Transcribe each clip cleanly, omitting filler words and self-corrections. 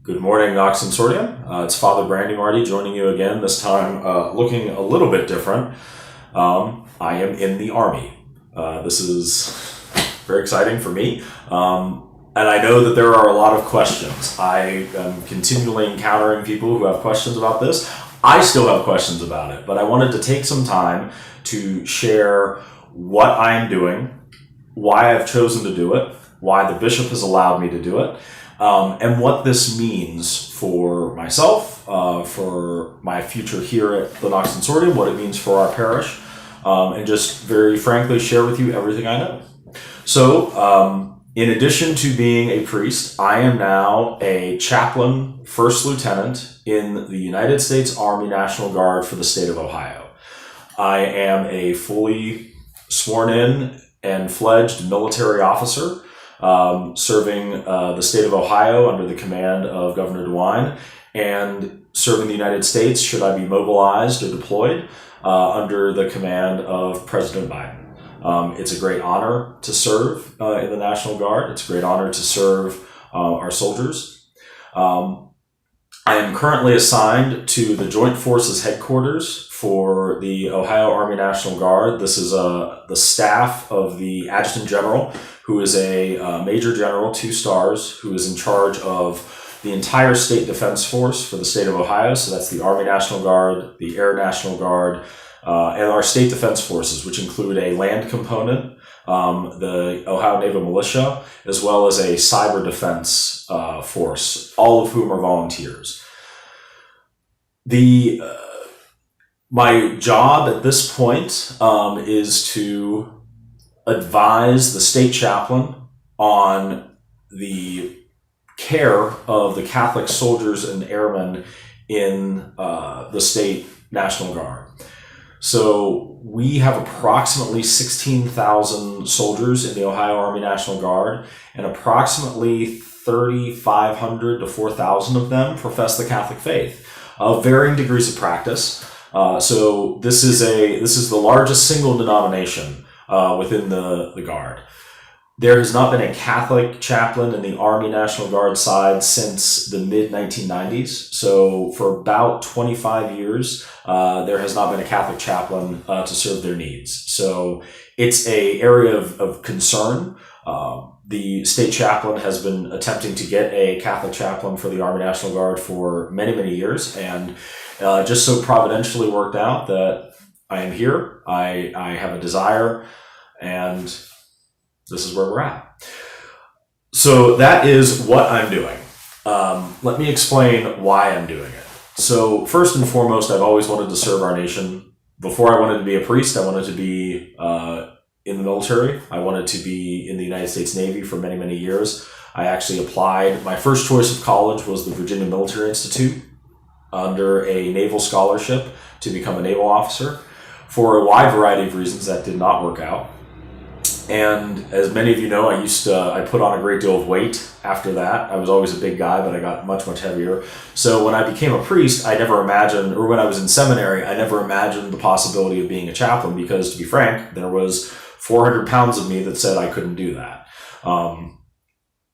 Good morning, Knox Consortium. It's Father Brandimarti joining you again, this time looking a little bit different. I am in the Army. This is very exciting for me. And I know that there are a lot of questions. I am continually encountering people who have questions about this. I still have questions about it, but I wanted to take some time to share what I'm doing, why I've chosen to do it, why the bishop has allowed me to do it, and what this means for myself, for my future here at the Knox Consortium, what it means for our parish, and just very frankly share with you everything I know. So, in addition to being a priest, I am now a chaplain, first lieutenant in the United States Army National Guard for the state of Ohio. I am a fully sworn in and fledged military officer, serving the state of Ohio under the command of Governor DeWine, and serving the United States should I be mobilized or deployed under the command of President Biden. It's a great honor to serve in the National Guard. It's a great honor to serve our soldiers. I am currently assigned to the Joint Forces Headquarters for the Ohio Army National Guard. This is the staff of the Adjutant General, who is a Major General, 2 stars, who is in charge of the entire State Defense Force for the state of Ohio. So that's the Army National Guard, the Air National Guard, and our State Defense Forces, which include a land component, the Ohio Naval Militia, as well as a cyber defense force, all of whom are volunteers. My job at this point is to advise the state chaplain on the care of the Catholic soldiers and airmen in the state National Guard. So we have approximately 16,000 soldiers in the Ohio Army National Guard, and approximately 3,500 to 4,000 of them profess the Catholic faith of varying degrees of practice. So this is the largest single denomination within the Guard. There has not been a Catholic chaplain in the Army National Guard side since the mid-1990s. So for about 25 years, there has not been a Catholic chaplain to serve their needs. So it's an area of concern. The state chaplain has been attempting to get a Catholic chaplain for the Army National Guard for many, many years. And just so providentially worked out that I am here, I have a desire, and this is where we're at. So that is what I'm doing. Let me explain why I'm doing it. So first and foremost, I've always wanted to serve our nation. Before I wanted to be a priest, I wanted to be in the military. I wanted to be in the United States Navy for many, many years. I actually applied. My first choice of college was the Virginia Military Institute under a naval scholarship to become a naval officer. For a wide variety of reasons, that did not work out. And as many of you know, I put on a great deal of weight after that. I was always a big guy, but I got much, much heavier. So when I became a priest, I never imagined, or when I was in seminary, I never imagined the possibility of being a chaplain because, to be frank, there was 400 pounds of me that said I couldn't do that.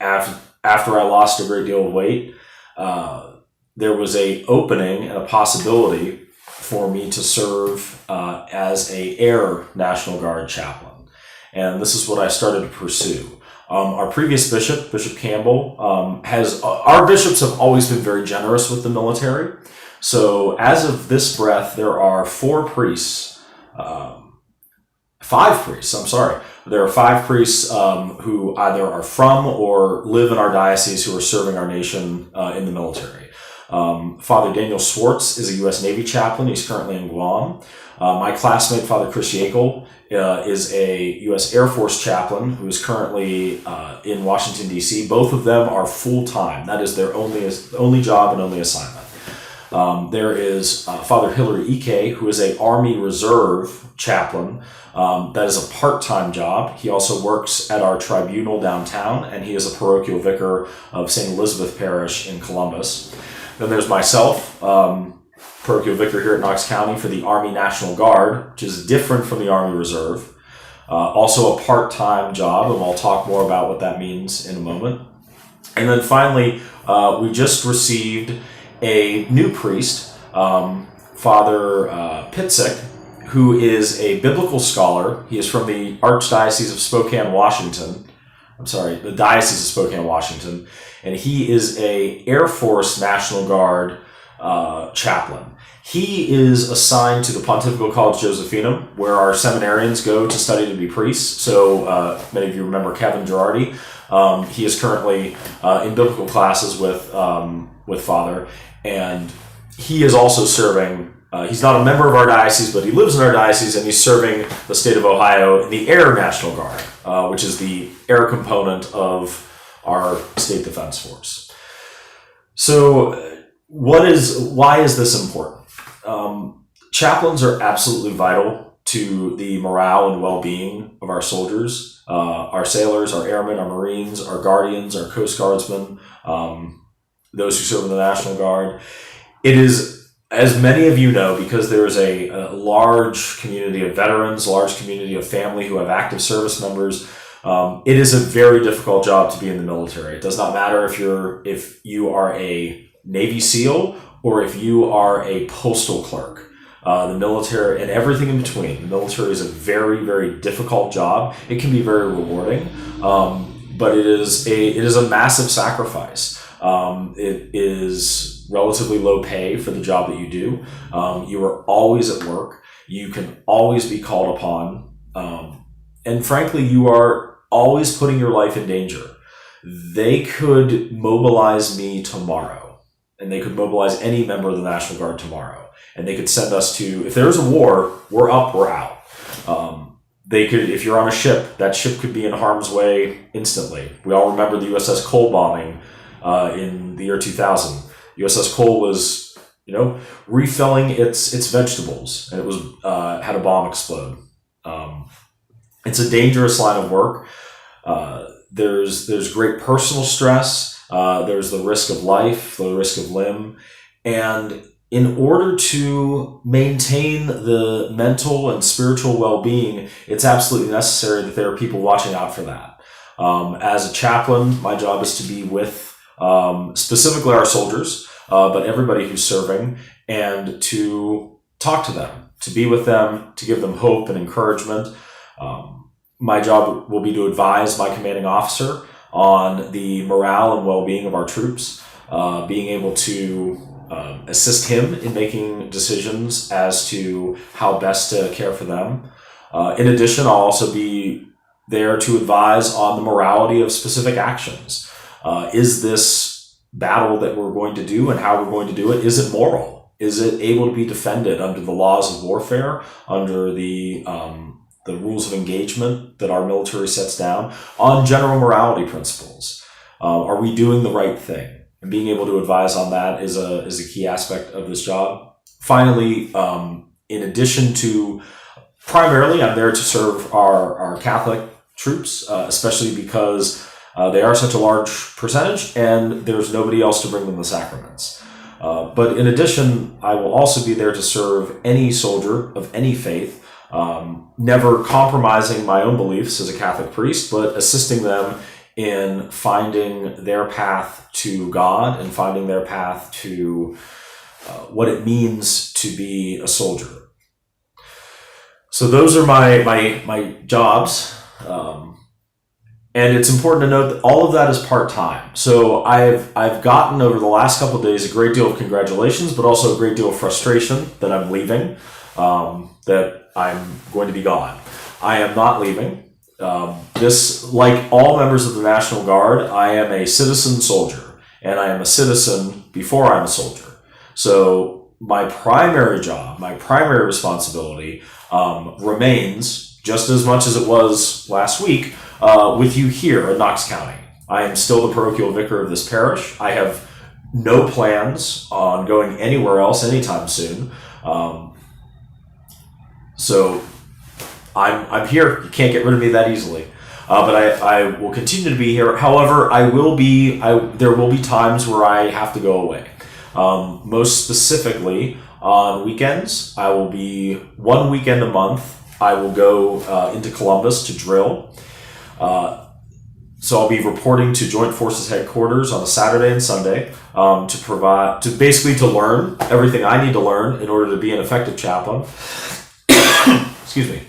After I lost a great deal of weight, there was a opening and a possibility for me to serve as a Air National Guard chaplain. And this is what I started to pursue. Our previous bishop, Bishop Campbell, our bishops have always been very generous with the military. So as of this breath, there are 5 priests, There are 5 priests who either are from or live in our diocese who are serving our nation in the military. Father Daniel Swartz is a U.S. Navy chaplain. He's currently in Guam. My classmate, Father Chris Yackel, is a U.S. Air Force chaplain who is currently in Washington, D.C. Both of them are full-time. That is their only job and only assignment. There is Father Hilary Ike, who is a Army Reserve chaplain. That is a part-time job. He also works at our tribunal downtown, and he is a parochial vicar of St. Elizabeth Parish in Columbus. Then there's myself, parochial vicar here at Knox County for the Army National Guard, which is different from the Army Reserve. Also a part-time job, and I'll talk more about what that means in a moment. And then finally, we just received a new priest, Father Pitzik, who is a biblical scholar. He is from the Archdiocese of Spokane, Washington. The Diocese of Spokane, Washington. And he is a Air Force National Guard chaplain. He is assigned to the Pontifical College Josephinum, where our seminarians go to study to be priests. So many of you remember Kevin Girardi. He is currently in biblical classes with Father, and he is also serving. He's not a member of our diocese, but he lives in our diocese, and he's serving the state of Ohio in the Air National Guard, which is the air component of our state defense force. So, why is this important? Chaplains are absolutely vital to the morale and well-being of our soldiers, our sailors, our airmen, our Marines, our guardians, our Coast Guardsmen, those who serve in the National Guard. It is, as many of you know, because there is a large community of veterans, large community of family who have active service members. It is a very difficult job to be in the military. It does not matter if you are a Navy SEAL or if you are a postal clerk. The military and everything in between. The military is a very, very difficult job. It can be very rewarding, but it is a massive sacrifice. It is relatively low pay for the job that you do. You are always at work. You can always be called upon. And frankly, you are always putting your life in danger. They could mobilize me tomorrow, and they could mobilize any member of the National Guard tomorrow. And they could send us to, if there's a war, we're up, we're out. They could, if you're on a ship, that ship could be in harm's way instantly. We all remember the USS Cole bombing in the year 2000. USS Cole was, refilling its vegetables, and it was had a bomb explode. It's a dangerous line of work. There's great personal stress. There's the risk of life, the risk of limb, and in order to maintain the mental and spiritual well-being, it's absolutely necessary that there are people watching out for that. As a chaplain, my job is to be with specifically our soldiers, but everybody who's serving, and to talk to them, to be with them, to give them hope and encouragement. My job will be to advise my commanding officer on the morale and well-being of our troops, being able to assist him in making decisions as to how best to care for them. In addition, I'll also be there to advise on the morality of specific actions. Is this battle that we're going to do and how we're going to do it, is it moral? Is it able to be defended under the laws of warfare, under the rules of engagement that our military sets down, on general morality principles? Are we doing the right thing? And being able to advise on that is a key aspect of this job. Finally, in addition to, primarily I'm there to serve our Catholic troops, especially because they are such a large percentage and there's nobody else to bring them the sacraments. But in addition, I will also be there to serve any soldier of any faith, never compromising my own beliefs as a Catholic priest, but assisting them in finding their path to God and finding their path to what it means to be a soldier. So those are my jobs. And it's important to note that all of that is part-time. So I've gotten over the last couple of days a great deal of congratulations, but also a great deal of frustration that I'm leaving, that I'm going to be gone. I am not leaving. Like all members of the National Guard, I am a citizen soldier, and I am a citizen before I'm a soldier. So my primary job, my primary responsibility remains, just as much as it was last week, with you here in Knox County. I am still the parochial vicar of this parish. I have no plans on going anywhere else anytime soon. So I'm here. You can't get rid of me that easily. But I will continue to be here. However, there will be times where I have to go away. Most specifically, on weekends, I will be one weekend a month. I will go into Columbus to drill. So I'll be reporting to Joint Forces Headquarters on a Saturday and Sunday to learn everything I need to learn in order to be an effective chaplain. Excuse me.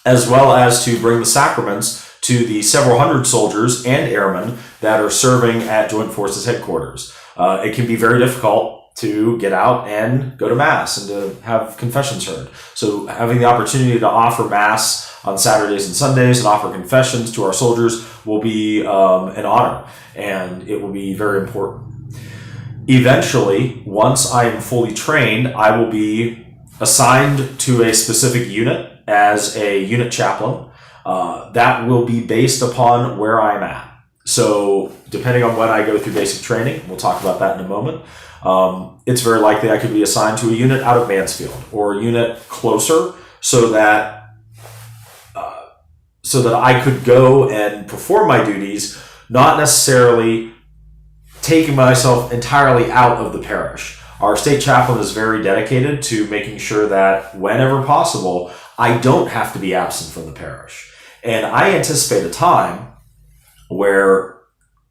As well as to bring the sacraments to the several hundred soldiers and airmen that are serving at Joint Forces Headquarters. It can be very difficult to get out and go to Mass and to have confessions heard. So having the opportunity to offer Mass on Saturdays and Sundays and offer confessions to our soldiers will be an honor, and it will be very important. Eventually, once I am fully trained, I will be assigned to a specific unit as a unit chaplain. That will be based upon where I'm at. So depending on when I go through basic training, we'll talk about that in a moment, it's very likely I could be assigned to a unit out of Mansfield or a unit closer so that I could go and perform my duties, not necessarily taking myself entirely out of the parish. Our state chaplain is very dedicated to making sure that whenever possible, I don't have to be absent from the parish. And I anticipate a time where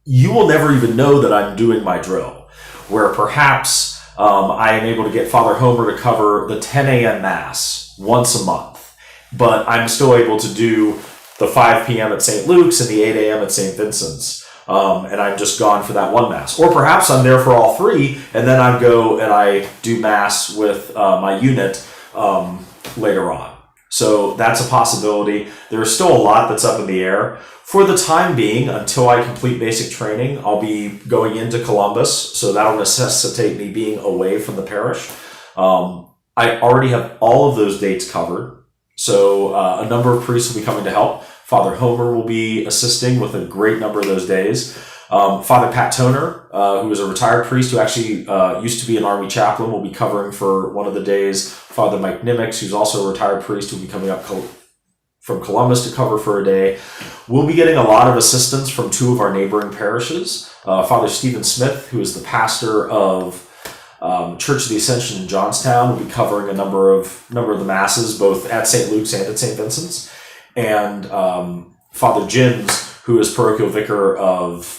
you will never even know that I'm doing my drill, where perhaps I am able to get Father Homer to cover the 10 a.m. Mass once a month, but I'm still able to do the 5 p.m. at St. Luke's and the 8 a.m. at St. Vincent's. And I'm just gone for that one Mass. Or perhaps I'm there for all three, and then I go and I do Mass with my unit later on. So that's a possibility. There's still a lot that's up in the air. For the time being, until I complete basic training, I'll be going into Columbus, so that'll necessitate me being away from the parish. I already have all of those dates covered, so a number of priests will be coming to help. Father Homer will be assisting with a great number of those days. Father Pat Toner, who is a retired priest who actually used to be an Army chaplain, will be covering for one of the days. Father Mike Nimitz, who's also a retired priest, who will be coming up from Columbus to cover for a day. We'll be getting a lot of assistance from two of our neighboring parishes. Father Stephen Smith, who is the pastor of Church of the Ascension in Johnstown, will be covering a number of the masses, both at St. Luke's and at St. Vincent's. And Father Jins, who is parochial vicar of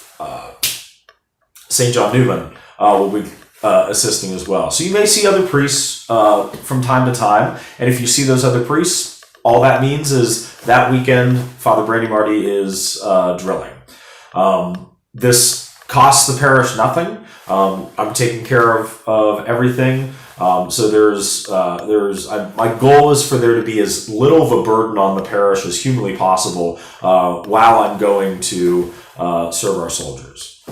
St. John Newman, will be assisting as well. So you may see other priests from time to time, and if you see those other priests, all that means is that weekend Father Brandimarti is drilling. This costs the parish nothing. I'm taking care of everything. My goal is for there to be as little of a burden on the parish as humanly possible while I'm going to serve our soldiers.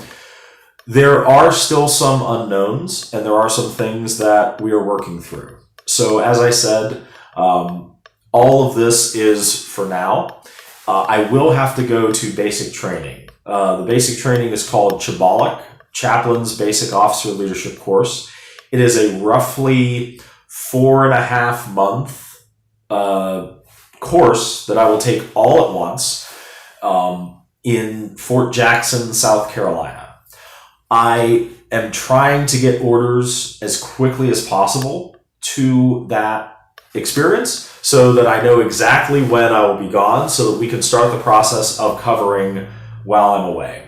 There are still some unknowns, and there are some things that we are working through. So as I said, all of this is for now. I will have to go to basic training. The basic training is called Chabalic, Chaplain's Basic Officer Leadership Course. It is a roughly 4.5 month course that I will take all at once in Fort Jackson, South Carolina. I am trying to get orders as quickly as possible to that experience so that I know exactly when I will be gone so that we can start the process of covering while I'm away.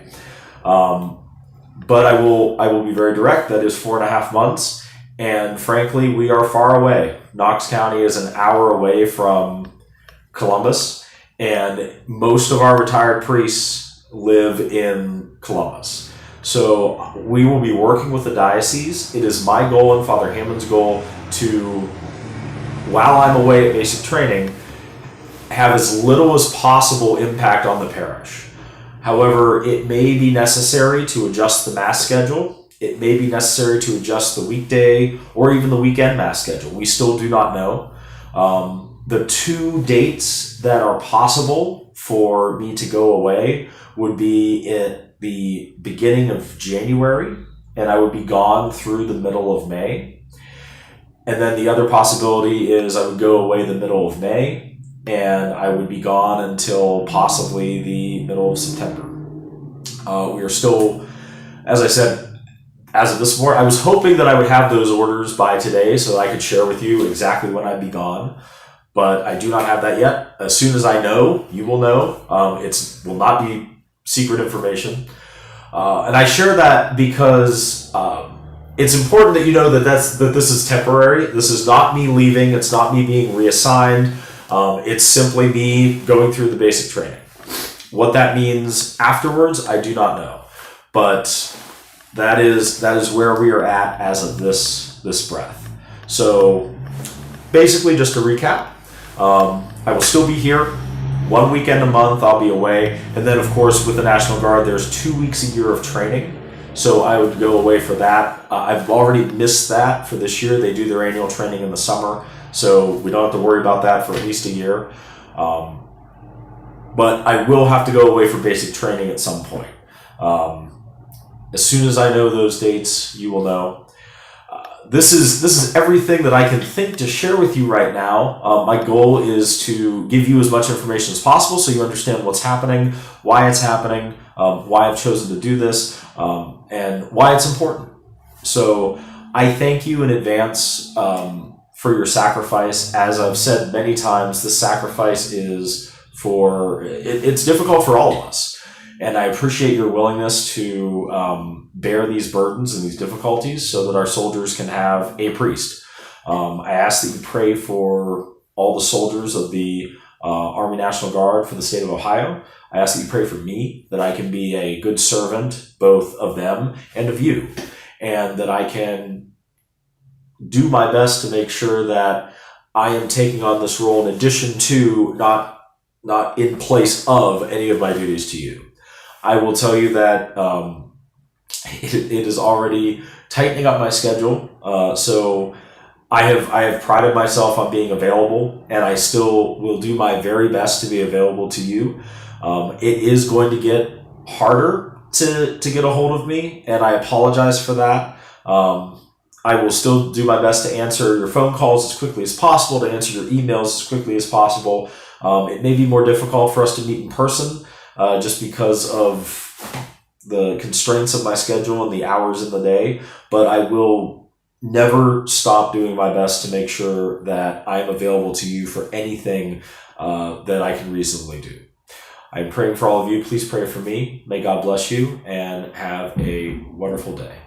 But I will be very direct. That is 4.5 months. And frankly, we are far away. Knox County is an hour away from Columbus, and most of our retired priests live in Columbus. So we will be working with the diocese. It is my goal and Father Hammond's goal to, while I'm away at basic training, have as little as possible impact on the parish. However, it may be necessary to adjust the Mass schedule. It may be necessary to adjust the weekday or even the weekend Mass schedule. We still do not know. The two dates that are possible for me to go away would be at the beginning of January, and I would be gone through the middle of May. And then the other possibility is I would go away the middle of May, and I would be gone until possibly the middle of September. We are still, as I said, as of this morning, I was hoping that I would have those orders by today so that I could share with you exactly when I'd be gone, but I do not have that yet. As soon as I know, you will know. It will not be secret information. And I share that because it's important that you know that this is temporary. This is not me leaving. It's not me being reassigned. It's simply me going through the basic training. What that means afterwards, I do not know. But that is where we are at as of this breath. So basically, just to recap, I will still be here 1 weekend a month. I'll be away, and then of course with the National Guard, there's 2 weeks a year of training. So I would go away for that. I've already missed that for this year. They do their annual training in the summer, so we don't have to worry about that for at least a year. But I will have to go away for basic training at some point. As soon as I know those dates, you will know. This is everything that I can think to share with you right now. My goal is to give you as much information as possible so you understand what's happening, why it's happening, why I've chosen to do this, and why it's important. So I thank you in advance for your sacrifice. As I've said many times, this sacrifice is it's difficult for all of us. And I appreciate your willingness to bear these burdens and these difficulties so that our soldiers can have a priest. I ask that you pray for all the soldiers of the Army National Guard for the state of Ohio. I ask that you pray for me, that I can be a good servant, both of them and of you, and that I can do my best to make sure that I am taking on this role in addition to, not in place of, any of my duties to you. I will tell you that it is already tightening up my schedule. So I have prided myself on being available, and I still will do my very best to be available to you. It is going to get harder to get a hold of me, and I apologize for that. I will still do my best to answer your phone calls as quickly as possible, to answer your emails as quickly as possible. It may be more difficult for us to meet in person, just because of the constraints of my schedule and the hours in the day, but I will never stop doing my best to make sure that I am available to you for anything that I can reasonably do. I'm praying for all of you. Please pray for me. May God bless you, and have a wonderful day.